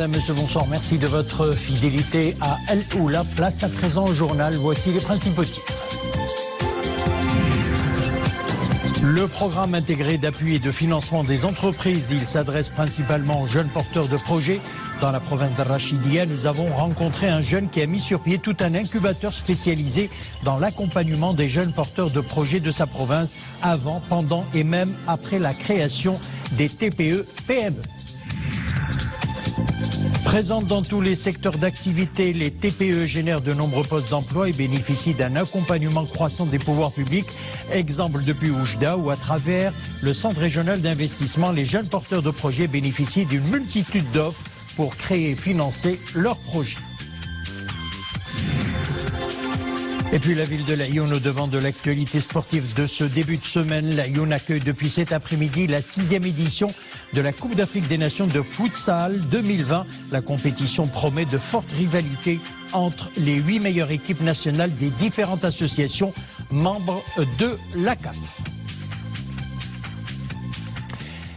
Madame, Monsieur, bonsoir. Merci de votre fidélité à El Oula. Place à présent au journal. Voici les principaux titres. Le programme intégré d'appui et de financement des entreprises, il s'adresse principalement aux jeunes porteurs de projets. Dans la province d'Al-Rachidia, nous avons rencontré un jeune qui a mis sur pied tout un incubateur spécialisé dans l'accompagnement des jeunes porteurs de projets de sa province avant, pendant et même après la création des TPE-PME. Présentes dans tous les secteurs d'activité, les TPE génèrent de nombreux postes d'emploi et bénéficient d'un accompagnement croissant des pouvoirs publics. Exemple depuis Oujda, où à travers le Centre régional d'investissement, les jeunes porteurs de projets bénéficient d'une multitude d'offres pour créer et financer leurs projets. Et puis la ville de Laayoune au devant de l'actualité sportive de ce début de semaine. Laayoune accueille depuis cet après-midi la 6e édition de la Coupe d'Afrique des Nations de futsal 2020. La compétition promet de fortes rivalités entre les 8 meilleures équipes nationales des différentes associations membres de la CAF.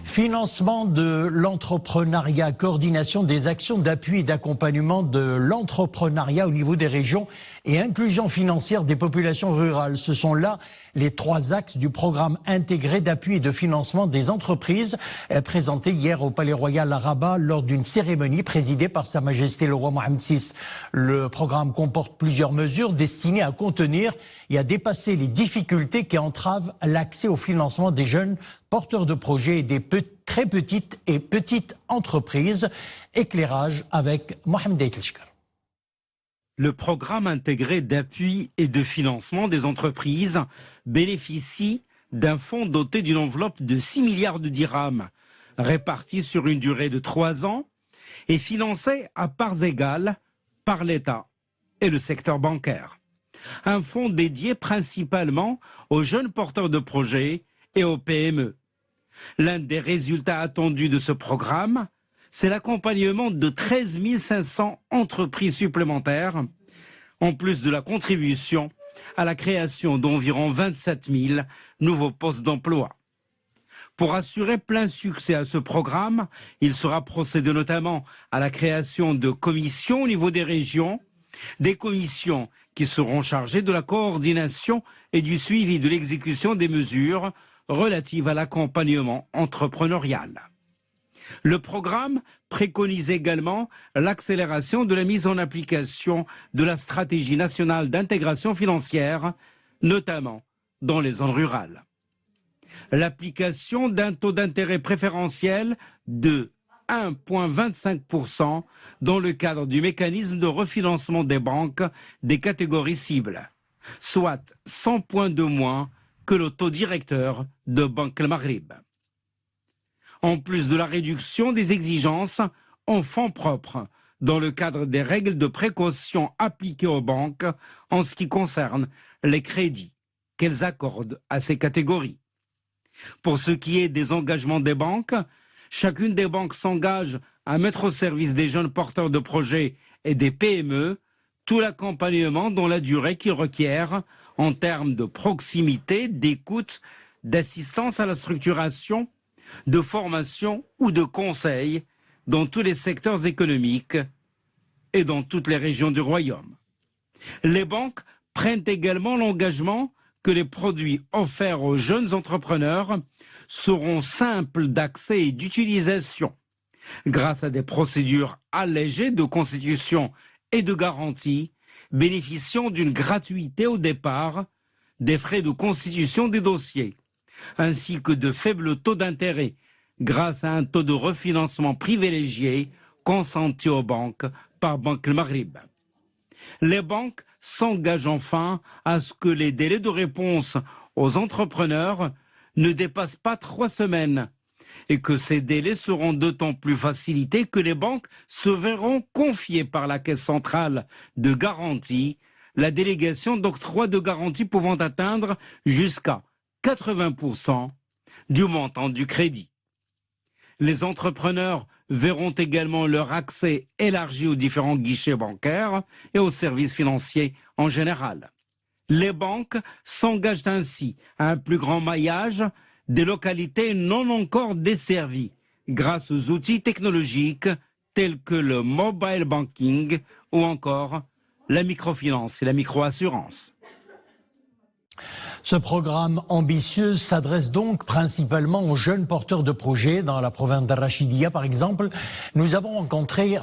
Financement de l'entrepreneuriat, coordination des actions d'appui et d'accompagnement de l'entrepreneuriat au niveau des régions et inclusion financière des populations rurales. Ce sont là les 3 axes du programme intégré d'appui et de financement des entreprises présenté hier au Palais Royal à Rabat lors d'une cérémonie présidée par Sa Majesté le roi Mohammed VI. Le programme comporte plusieurs mesures destinées à contenir et à dépasser les difficultés qui entravent l'accès au financement des jeunes porteurs de projets et des très petites et petites entreprises. Éclairage avec Mohamed Eitlchkar. Le programme intégré d'appui et de financement des entreprises bénéficie d'un fonds doté d'une enveloppe de 6 milliards de dirhams, répartis sur une durée de 3 ans et financé à parts égales par l'État et le secteur bancaire. Un fonds dédié principalement aux jeunes porteurs de projets et aux PME. L'un des résultats attendus de ce programme, c'est l'accompagnement de 13 500 entreprises supplémentaires, en plus de la contribution à la création d'environ 27 000 nouveaux postes d'emploi. Pour assurer plein succès à ce programme, il sera procédé notamment à la création de commissions au niveau des régions, des commissions qui seront chargées de la coordination et du suivi de l'exécution des mesures relatives à l'accompagnement entrepreneurial. Le programme préconise également l'accélération de la mise en application de la stratégie nationale d'intégration financière, notamment dans les zones rurales. L'application d'un taux d'intérêt préférentiel de 1,25% dans le cadre du mécanisme de refinancement des banques des catégories cibles, soit 100 points de moins que le taux directeur de Banque El Maghrib. En plus de la réduction des exigences en fonds propres dans le cadre des règles de précaution appliquées aux banques en ce qui concerne les crédits qu'elles accordent à ces catégories. Pour ce qui est des engagements des banques, chacune des banques s'engage à mettre au service des jeunes porteurs de projets et des PME tout l'accompagnement dans la durée qu'ils requièrent en termes de proximité, d'écoute, d'assistance à la structuration, de formation ou de conseil dans tous les secteurs économiques et dans toutes les régions du royaume. Les banques prennent également l'engagement que les produits offerts aux jeunes entrepreneurs seront simples d'accès et d'utilisation grâce à des procédures allégées de constitution et de garantie bénéficiant d'une gratuité au départ, des frais de constitution des dossiers, ainsi que de faibles taux d'intérêt grâce à un taux de refinancement privilégié consenti aux banques par Banque El Maghrib. Les banques s'engagent enfin à ce que les délais de réponse aux entrepreneurs ne dépassent pas 3 semaines et que ces délais seront d'autant plus facilités que les banques se verront confier par la Caisse centrale de garantie la délégation d'octroi de garantie pouvant atteindre jusqu'à 80% du montant du crédit. Les entrepreneurs verront également leur accès élargi aux différents guichets bancaires et aux services financiers en général. Les banques s'engagent ainsi à un plus grand maillage des localités non encore desservies grâce aux outils technologiques tels que le mobile banking ou encore la microfinance et la microassurance. Ce programme ambitieux s'adresse donc principalement aux jeunes porteurs de projets. Dans la province d'Al-Rachidia, par exemple, nous avons rencontré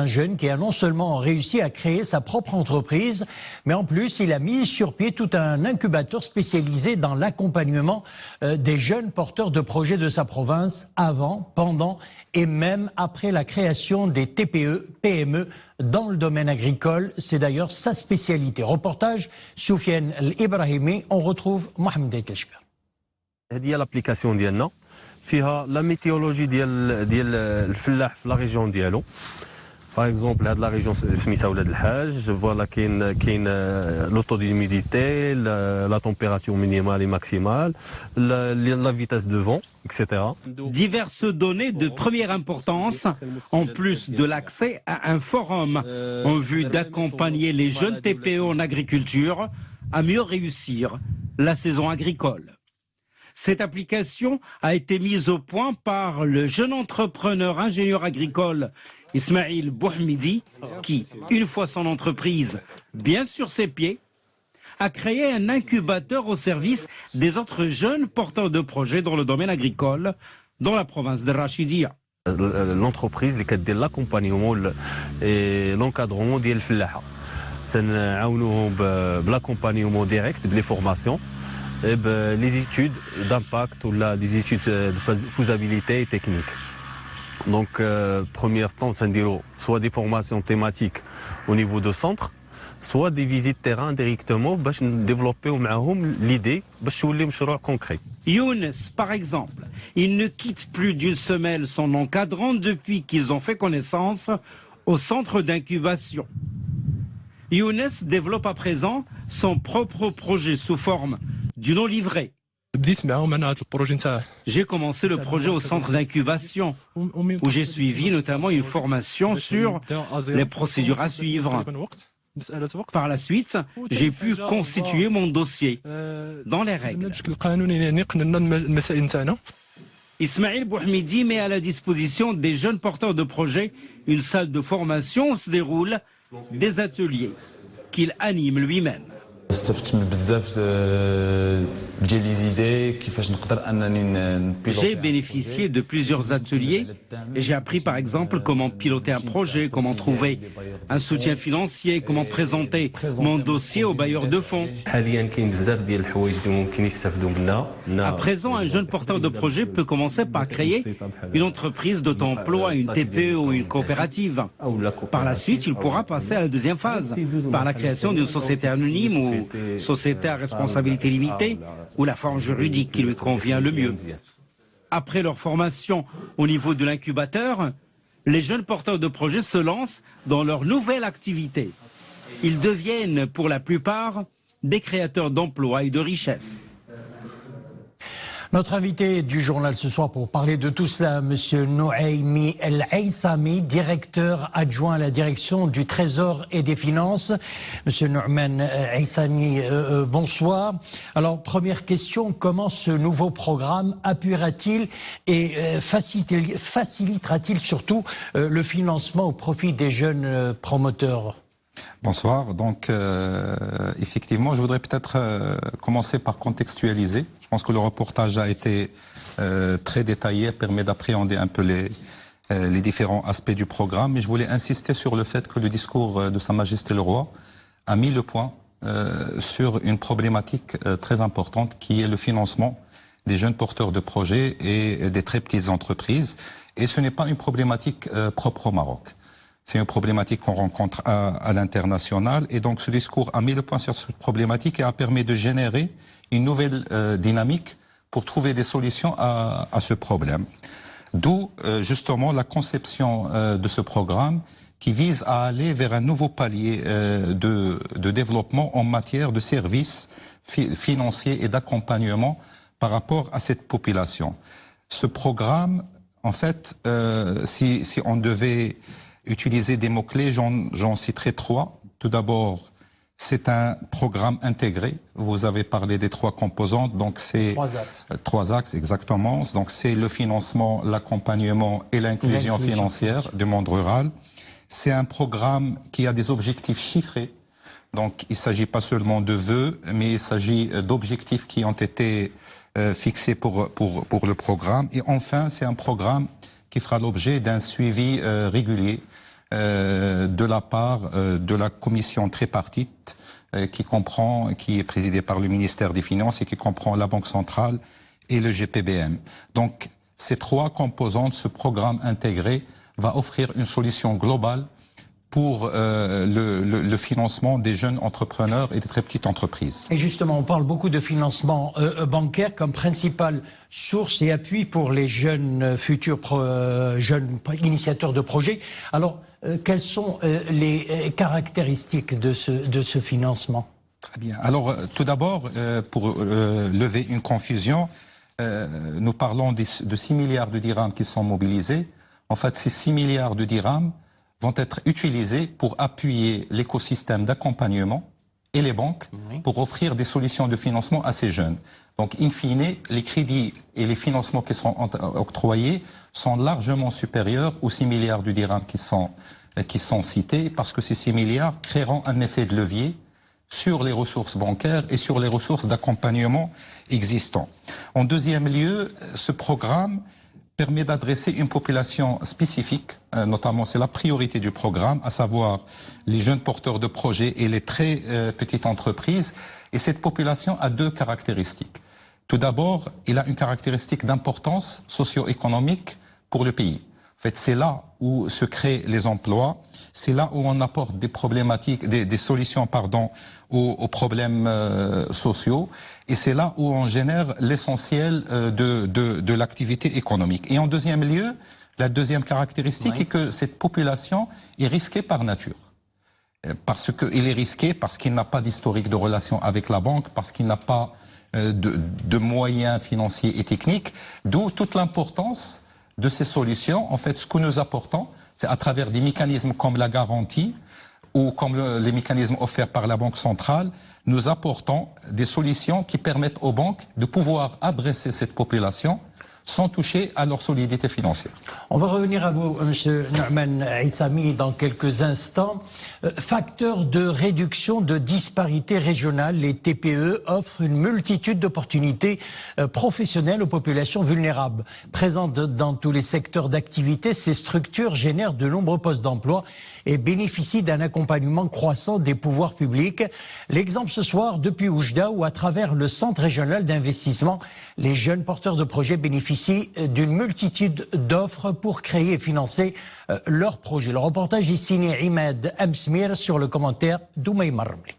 un jeune qui a non seulement réussi à créer sa propre entreprise, mais en plus, il a mis sur pied tout un incubateur spécialisé dans l'accompagnement des jeunes porteurs de projets de sa province avant, pendant et même après la création des TPE, PME dans le domaine agricole. C'est d'ailleurs sa spécialité. Reportage Soufiane Ibrahimi. On retrouve Mohamed Aiteshka. هذه هي l'application ديالنا فيها لا ميتيولوجي ديال الفلاح في لا ريجيون ديالو. باغ اكزومبل هاد لا ريجيون سميتها ولاد الحاج فوالا كاين لوطو ديميديتي لا تمبيراتور مينيمال et maximale la vitesse de vent etc. Diverses données de première importance, en plus de l'accès à un forum en vue d'accompagner les jeunes TPE en agriculture à mieux réussir la saison agricole. Cette application a été mise au point par le jeune entrepreneur ingénieur agricole Ismail Bouhmidi, qui, une fois son entreprise bien sur ses pieds, a créé un incubateur au service des autres jeunes porteurs de projets dans le domaine agricole dans la province de Rachidia. L'entreprise اللي كدير l'accompagnement et l'encadrement ديال الفلاحه تنعاونوهم بالaccompagnement direct بلي فورماسيون les études d'impact ou des études de faisabilité technique. Donc, premier temps, c'est soit des formations thématiques au niveau de centre, soit des visites terrain directement pour développer l'idée pour تولي مشروع concret. Younes, par exemple, il ne quitte plus d'une semaine son encadrant depuis qu'ils ont fait connaissance au centre d'incubation. Younes développe à présent son propre projet sous forme du non livré. J'ai commencé le projet au centre d'incubation, où j'ai suivi notamment une formation sur les procédures à suivre. Par la suite, j'ai pu constituer mon dossier dans les règles. Ismail Bouhmidi met à la disposition des jeunes porteurs de projets une salle de formation où se déroulent des ateliers qu'il anime lui-même. J'ai bénéficié de plusieurs ateliers et j'ai appris par exemple comment piloter un projet, comment trouver un soutien financier, comment présenter mon dossier au bailleur de fonds. À présent, un jeune porteur de projet peut commencer par créer une entreprise d'auto-emploi, une TPE ou une coopérative. Par la suite, il pourra passer à la deuxième phase, par la création d'une société anonyme ou société à responsabilité limitée, ou la forme juridique qui lui convient le mieux. Après leur formation au niveau de l'incubateur, les jeunes porteurs de projets se lancent dans leur nouvelle activité. Ils deviennent pour la plupart des créateurs d'emplois et de richesses. Notre invité du journal ce soir pour parler de tout cela, Monsieur Nouaimi El Aissami, directeur adjoint à la direction du Trésor et des Finances. Monsieur Nouaimi Aissami, bonsoir. Alors, première question, comment ce nouveau programme appuiera-t-il et facilitera-t-il surtout le financement au profit des jeunes promoteurs ? Bonsoir. Donc, effectivement, je voudrais peut-être commencer par contextualiser. Je pense que le reportage a été très détaillé, permet d'appréhender un peu les différents aspects du programme. Mais je voulais insister sur le fait que le discours de Sa Majesté le Roi a mis le point sur une problématique très importante qui est le financement des jeunes porteurs de projets et des très petites entreprises. Et ce n'est pas une problématique propre au Maroc. C'est une problématique qu'on rencontre à l'international. Et donc ce discours a mis le point sur cette problématique et a permis de générer une nouvelle dynamique pour trouver des solutions à ce problème. D'où justement la conception de ce programme qui vise à aller vers un nouveau palier de développement en matière de services financiers et d'accompagnement par rapport à cette population. Ce programme, en fait, si on devait utiliser des mots-clés, j'en citerai trois. Tout d'abord, C'est un programme intégré. Vous avez parlé des 3 composantes, donc c'est 3 axes. 3 axes exactement. Donc c'est le financement, l'accompagnement et l'inclusion financière du monde rural. C'est un programme qui a des objectifs chiffrés. Donc il ne s'agit pas seulement de vœux, mais il s'agit d'objectifs qui ont été fixés pour le programme. Et enfin, c'est un programme qui fera l'objet d'un suivi régulier de la part de la commission tripartite qui est présidée par le ministère des Finances et qui comprend la Banque centrale et le GPBM. Donc, ces 3 composantes, ce programme intégré va offrir une solution globale pour le financement des jeunes entrepreneurs et des très petites entreprises. Et justement, on parle beaucoup de financement bancaire comme principale source et appui pour les jeunes futurs jeunes initiateurs de projets. Alors, quelles sont les caractéristiques de ce financement? Très bien. Alors, tout d'abord, pour lever une confusion, nous parlons de 6 milliards de dirhams qui sont mobilisés. En fait, ces 6 milliards de dirhams vont être utilisés pour appuyer l'écosystème d'accompagnement et les banques pour offrir des solutions de financement à ces jeunes. Donc, in fine, les crédits et les financements qui seront octroyés sont largement supérieurs aux 6 milliards de dirhams qui sont cités, parce que ces 6 milliards créeront un effet de levier sur les ressources bancaires et sur les ressources d'accompagnement existants. En deuxième lieu, ce programme permet d'adresser une population spécifique, notamment c'est la priorité du programme, à savoir les jeunes porteurs de projets et les très petites entreprises. Et cette population a 2 caractéristiques. Tout d'abord, il a une caractéristique d'importance socio-économique pour le pays. En fait, c'est là où se créent les emplois, c'est là où on apporte des problématiques, des solutions, aux problèmes sociaux, et c'est là où on génère l'essentiel de l'activité économique. Et en deuxième lieu, la deuxième caractéristique est que cette population est risquée par nature. Parce qu'il est risqué, parce qu'il n'a pas d'historique de relation avec la banque, parce qu'il n'a pas de moyens financiers et techniques, d'où toute l'importance de ces solutions. En fait, ce que nous apportons, c'est à travers des mécanismes comme la garantie ou comme les mécanismes offerts par la Banque centrale, nous apportons des solutions qui permettent aux banques de pouvoir adresser cette population sans toucher à leur solidité financière. On va revenir à vous, M. Nouman Issami, dans quelques instants. Facteur de réduction de disparités régionales, les TPE offrent une multitude d'opportunités professionnelles aux populations vulnérables. Présentes dans tous les secteurs d'activité, ces structures génèrent de nombreux postes d'emploi et bénéficient d'un accompagnement croissant des pouvoirs publics. L'exemple ce soir depuis Oujda, où à travers le Centre régional d'investissement, les jeunes porteurs de projets bénéficient d'une multitude d'offres pour créer et financer leurs projets. Le reportage est signé Imad Amsmir sur le commentaire d'Oumaï Marmli.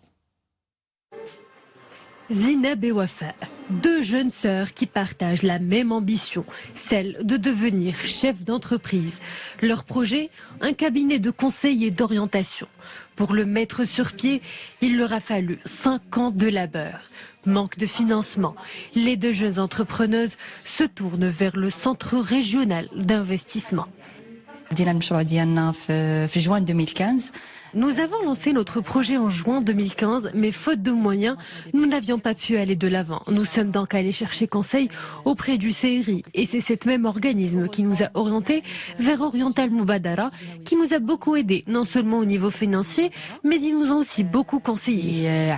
Zineb et Wafa, 2 jeunes sœurs qui partagent la même ambition, celle de devenir chef d'entreprise. Leur projet, un cabinet de conseil et d'orientation. Pour le mettre sur pied, il leur a fallu 5 ans de labeur. Manque de financement, les 2 jeunes entrepreneuses se tournent vers le Centre régional d'investissement. في juin 2015. Nous avons lancé notre projet en juin 2015, mais faute de moyens, nous n'avions pas pu aller de l'avant. Nous sommes donc allés chercher conseil auprès du CRI, et c'est cet même organisme qui nous a orientés vers Oriental Moubadara, qui nous a beaucoup aidés, non seulement au niveau financier, mais ils nous ont aussi beaucoup conseillé.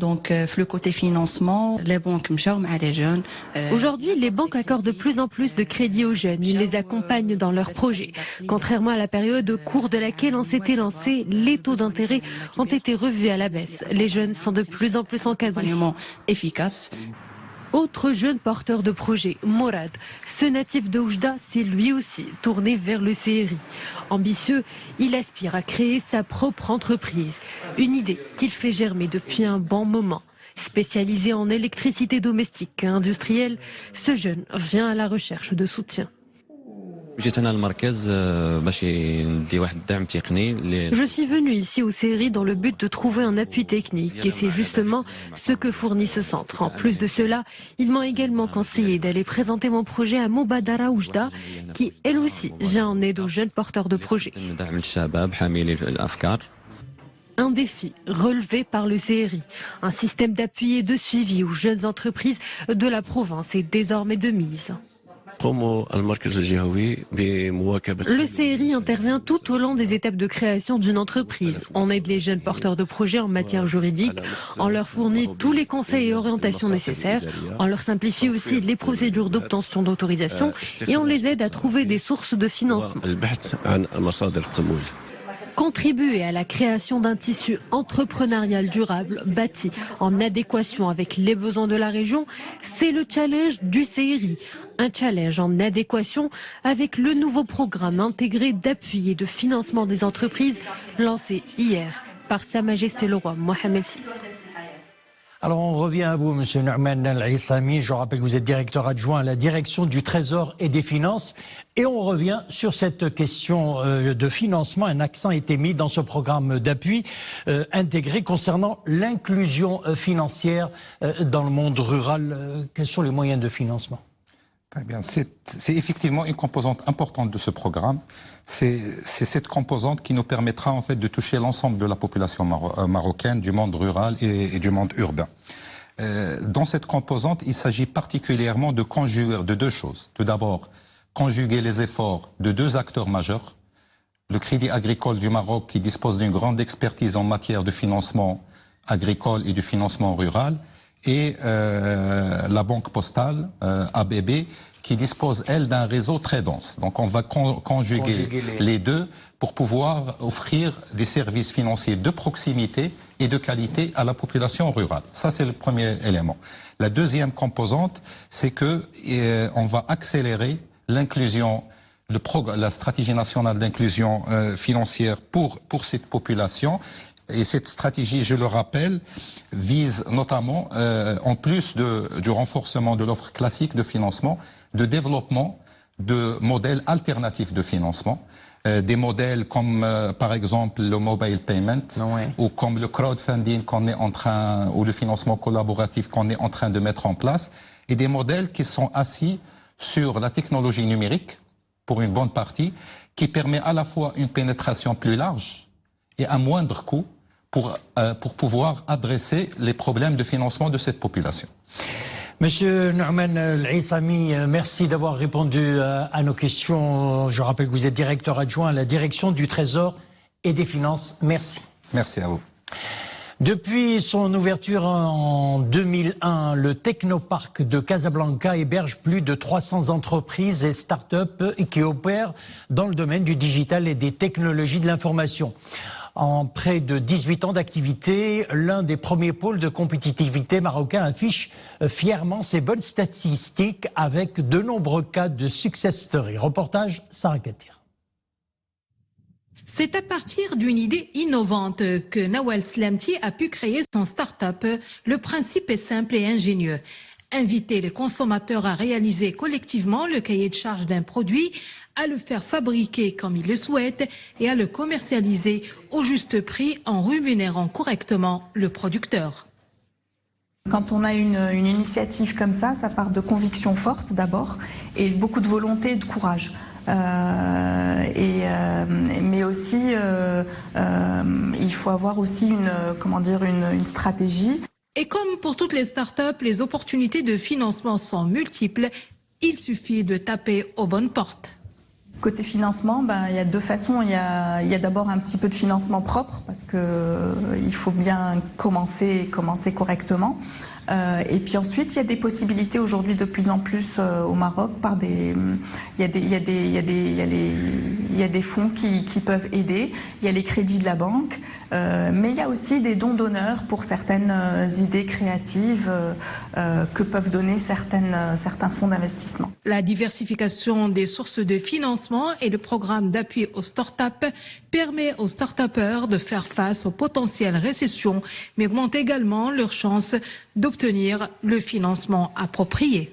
Donc, le côté financement, les banques les jeunes. Aujourd'hui, les banques accordent de plus en plus de crédits aux jeunes. Ils les accompagnent dans leurs projets. Contrairement à la période au cours de laquelle on s'était lancé, les taux d'intérêt ont été revus à la baisse. Les jeunes sont de plus en plus encadrés. Efficace. Autre jeune porteur de projet, Morad. Ce natif de Oujda s'est lui aussi tourné vers le CRI. Ambitieux, il aspire à créer sa propre entreprise. Une idée qu'il fait germer depuis un bon moment. Spécialisé en électricité domestique et industrielle, ce jeune vient à la recherche de soutien. Je suis venu ici au CRI dans le but de trouver un appui technique et c'est justement ce que fournit ce centre. En plus de cela, ils m'ont également conseillé d'aller présenter mon projet à Moubadara Oujda qui, elle aussi, vient en aide aux jeunes porteurs de projets. Un défi relevé par le CRI. Un système d'appui et de suivi aux jeunes entreprises de la province est désormais de mise. Le CRI intervient tout au long des étapes de création d'une entreprise. On aide les jeunes porteurs de projets en matière juridique, on leur fournit tous les conseils et orientations nécessaires, on leur simplifie aussi les procédures d'obtention d'autorisation et on les aide à trouver des sources de financement. Contribuer à la création d'un tissu entrepreneurial durable, bâti en adéquation avec les besoins de la région, c'est le challenge du CRI. Un challenge en adéquation avec le nouveau programme intégré d'appui et de financement des entreprises lancé hier par Sa Majesté le Roi Mohamed VI. Alors on revient à vous, Monsieur Nouman Al-Aissami. Je rappelle que vous êtes directeur adjoint à la direction du Trésor et des Finances. Et on revient sur cette question de financement. Un accent a été mis dans ce programme d'appui intégré concernant l'inclusion financière dans le monde rural. Quels sont les moyens de financement ? Très bien. C'est effectivement une composante importante de ce programme. C'est cette composante qui nous permettra en fait de toucher l'ensemble de la population marocaine, du monde rural et du monde urbain. Dans cette composante, il s'agit particulièrement de conjuguer de deux choses. Tout d'abord, conjuguer les efforts de deux acteurs majeurs. Le Crédit agricole du Maroc, qui dispose d'une grande expertise en matière de financement agricole et du financement rural, et la Banque postale, ABB, qui dispose, elle, d'un réseau très dense. Donc on va conjuguer les deux pour pouvoir offrir des services financiers de proximité et de qualité à la population rurale. Ça, c'est le premier élément. La deuxième composante, c'est que on va accélérer l'inclusion, la stratégie nationale d'inclusion financière pour cette population. Et cette stratégie, je le rappelle, vise notamment, en plus du renforcement de l'offre classique de financement, de développement de modèles alternatifs de financement. Des modèles comme, par exemple, le mobile payment, ou comme le crowdfunding ou le financement collaboratif qu'on est en train de mettre en place, et des modèles qui sont assis sur la technologie numérique, pour une bonne partie, qui permet à la fois une pénétration plus large et à moindre coût, pour pouvoir adresser les problèmes de financement de cette population. Monsieur Nouman Al-Aissami, merci d'avoir répondu à nos questions. Je rappelle que vous êtes directeur adjoint à la direction du Trésor et des Finances. Merci. Merci à vous. Depuis son ouverture en 2001, le Technoparc de Casablanca héberge plus de 300 entreprises et start-up qui opèrent dans le domaine du digital et des technologies de l'information. En près de 18 ans d'activité, l'un des premiers pôles de compétitivité marocain affiche fièrement ses bonnes statistiques avec de nombreux cas de success story. Reportage Sarah Katir. C'est à partir d'une idée innovante que Nawal Slamti a pu créer son start-up. Le principe est simple et ingénieux. Inviter les consommateurs à réaliser collectivement le cahier de charge d'un produit, à le faire fabriquer comme ils le souhaitent et à le commercialiser au juste prix en rémunérant correctement le producteur. Quand on a une initiative comme ça part de conviction forte d'abord et beaucoup de volonté et de courage. Mais aussi, il faut avoir aussi une stratégie. Et comme pour toutes les startups, les opportunités de financement sont multiples. Il suffit de taper aux bonnes portes. Côté financement, il y a deux façons. Il y a d'abord un petit peu de financement propre parce que il faut bien commencer correctement. Et puis ensuite, il y a des possibilités aujourd'hui de plus en plus au Maroc il y a des fonds qui peuvent aider. Il y a les crédits de la banque, mais il y a aussi des dons d'honneur pour certaines idées créatives que peuvent donner certains fonds d'investissement. La diversification des sources de financement et le programme d'appui aux start-up permet aux start-upers de faire face aux potentielles récessions, mais augmente également leurs chances d'obtenir le financement approprié.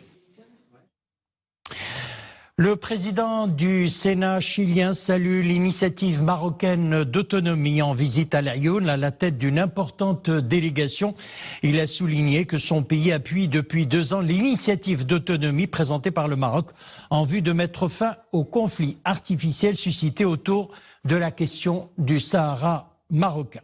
Le président du Sénat chilien salue l'initiative marocaine d'autonomie en visite à l'Aïoun à la tête d'une importante délégation. Il a souligné que son pays appuie depuis 2 ans l'initiative d'autonomie présentée par le Maroc en vue de mettre fin au conflit artificiel suscité autour de la question du Sahara marocain.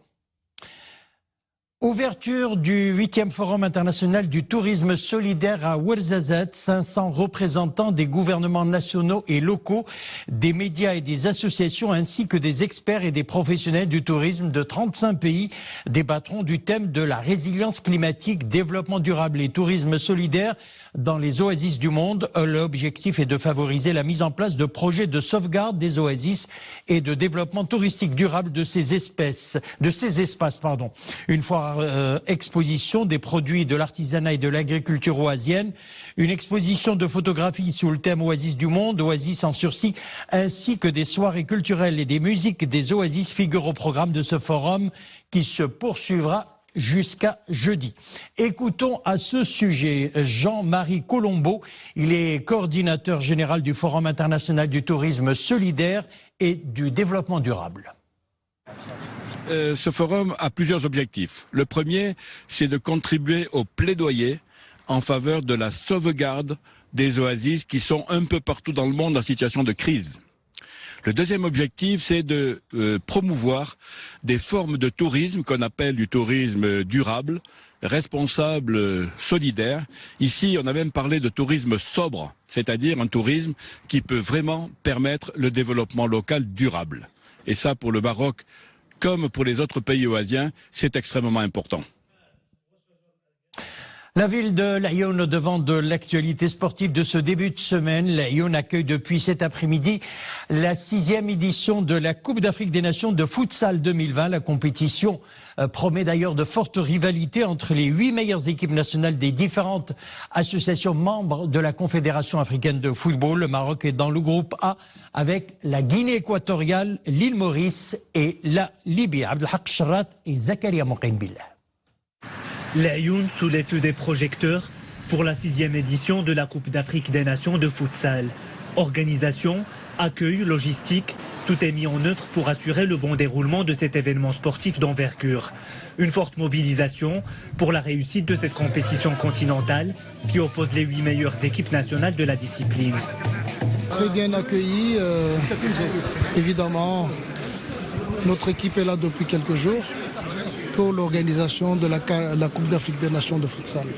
Ouverture du 8e Forum international du tourisme solidaire à Ouarzazate. 500 représentants des gouvernements nationaux et locaux, des médias et des associations ainsi que des experts et des professionnels du tourisme de 35 pays débattront du thème de la résilience climatique, développement durable et tourisme solidaire dans les oasis du monde. L'objectif est de favoriser la mise en place de projets de sauvegarde des oasis et de développement touristique durable de ces espaces. Une fois exposition des produits de l'artisanat et de l'agriculture oasienne, une exposition de photographies sous le thème Oasis du monde, Oasis en sursis, ainsi que des soirées culturelles et des musiques des oasis figurent au programme de ce forum qui se poursuivra jusqu'à jeudi. Écoutons à ce sujet Jean-Marie Colombo. Il est coordinateur général du Forum international du tourisme solidaire et du développement durable. Ce forum a plusieurs objectifs. Le premier, c'est de contribuer au plaidoyer en faveur de la sauvegarde des oasis qui sont un peu partout dans le monde en situation de crise. Le deuxième objectif, c'est de promouvoir des formes de tourisme qu'on appelle du tourisme durable, responsable, solidaire. Ici, on a même parlé de tourisme sobre, c'est-à-dire un tourisme qui peut vraiment permettre le développement local durable. Et ça, pour le Maroc, comme pour les autres pays oasiens, c'est extrêmement important. La ville de Laayoune, au devant de l'actualité sportive de ce début de semaine. Laayoune accueille depuis cet après-midi la 6e édition de la Coupe d'Afrique des Nations de futsal 2020. La compétition promet d'ailleurs de fortes rivalités entre les 8 meilleures équipes nationales des différentes associations membres de la Confédération africaine de football. Le Maroc est dans le groupe A avec la Guinée équatoriale, l'île Maurice et la Libye. Abdelhak Charrat et Zakaria Mouqainbillah. Laayoune sous les feux des projecteurs pour la 6e édition de la Coupe d'Afrique des Nations de futsal. Organisation, accueil, logistique, tout est mis en œuvre pour assurer le bon déroulement de cet événement sportif d'envergure. Une forte mobilisation pour la réussite de cette compétition continentale qui oppose les 8 meilleures équipes nationales de la discipline. Très bien accueilli, évidemment. Notre équipe est là depuis quelques jours pour l'organisation de la Coupe d'Afrique des Nations de futsal.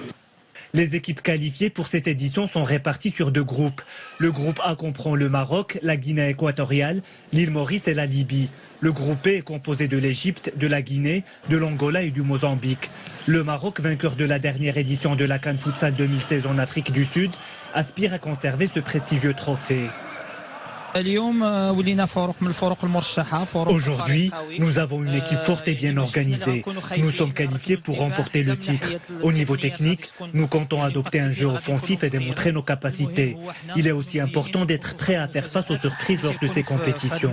Les équipes qualifiées pour cette édition sont réparties sur 2 groupes. Le groupe A comprend le Maroc, la Guinée équatoriale, l'île Maurice et la Libye. Le groupe B est composé de l'Égypte, de la Guinée, de l'Angola et du Mozambique. Le Maroc, vainqueur de la dernière édition de la CAN Futsal 2016 en Afrique du Sud, aspire à conserver ce prestigieux trophée. Aujourd'hui, nous avons une équipe forte et bien organisée. Nous sommes qualifiés pour remporter le titre. Au niveau technique, nous comptons adopter un jeu offensif et démontrer nos capacités. Il est aussi important d'être prêt à faire face aux surprises lors de ces compétitions.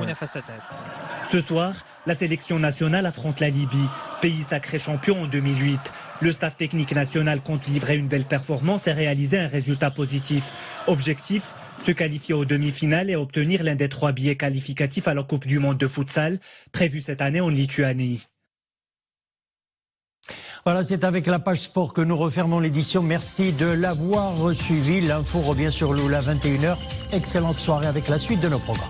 Ce soir, la sélection nationale affronte la Libye, pays sacré champion en 2008. Le staff technique national compte livrer une belle performance et réaliser un résultat positif. Objectif, se qualifier aux demi-finales et obtenir l'un des 3 billets qualificatifs à la Coupe du Monde de futsal, prévue cette année en Lituanie. Voilà, c'est avec la page sport que nous refermons l'édition. Merci de l'avoir suivi. L'info revient sur Lula 21h. Excellente soirée avec la suite de nos programmes.